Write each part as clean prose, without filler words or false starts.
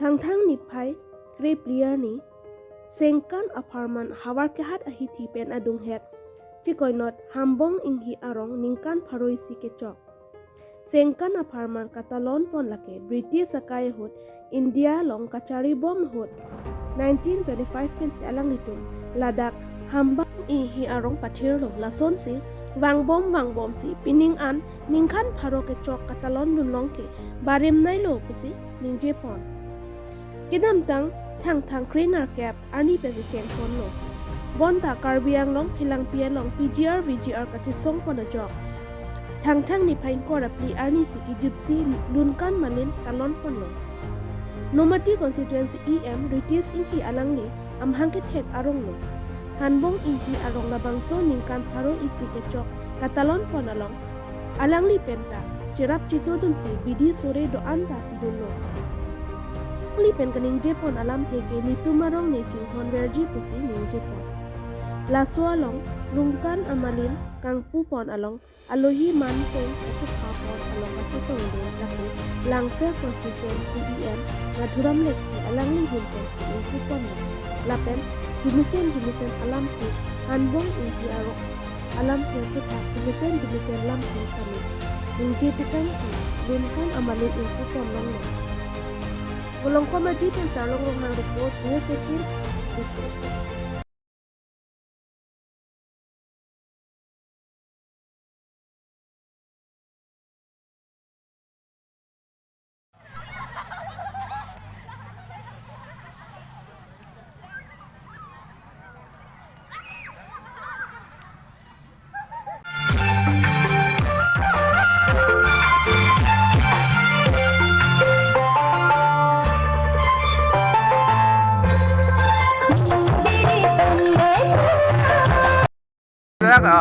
Thang nipai grip liar ni sengkan aparman hawar kehat ahi thipen adung het chikoinot hambong inghi arong ningkan pharoi si kechok sengkan aparman katalon pon lake British sakai hut India long kachari bom hut 1925 pen alang litum ladak hambang ihi arong pathir lo lason si wang bom si pining an ningkan pharo kechok katalon dunlong ke barim nai lo pusi ningje pon kidam tang thang kriner cap ani pesi chen pon lo bonta karbiang long philang pian long VGR kachi song pon a jok thang ni phain ko rapli ani si ki gypsy lunkan manin kalon pon lo nomati constituency em British inki alangli amhang ke thek arong lo hanbong inki arong labangso ningkan pharo isi kechok katalon pon along alangli penta chirap chito dun si bidi sore do anta pidun lo Li pen kaning Jepon alam theke ni tumarong ne ching hon verji pusi ni Jepon laswa long lungkan amalin kang pupon along alohi man pen atu phapon along atu tong do laki langfer constituency em nadhuram lek alang li hin pen si pupon lapen jumisen alam the hanbong inti arok alam the puta jumisen lam the kami ninje pikan si lungkan amalin in pupon long Ulong ko majitin sa long ng report niya sekin before.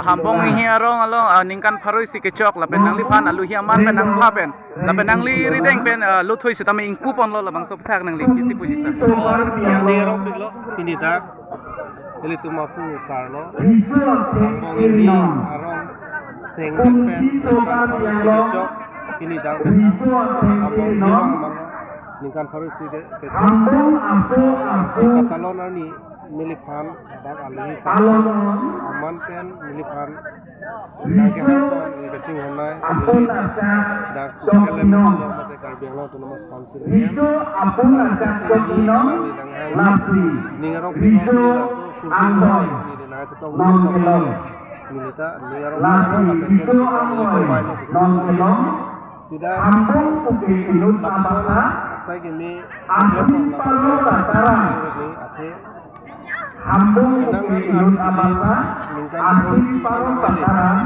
Hambong ni arong along ningkan pharoi si kechok lapen nangli phan alu hi aman pen nang pha pen lapen nangli rideng pen luthoi si tame ingpu pon lo labang so phak nangli kisi puji sa ni arong biglo pinidak eli tumafu sarlo hambong ini arong seng pen ningkan pharoi si kechok pinidak pen hambong ni arong ningkan pharoi si kechok si katalon ani niliphan dak alhi sa aman pen niliphan dak hapon kaching hanai dak kele meslo mate karbiang lo autonomous council itu apun akan kotino nasi ningarong pino so angoy ni na to no milita ningarong apen ken no tidak mungkin inut apa saya gini apun tataran Hambung inut amasa, asli parong pasaran,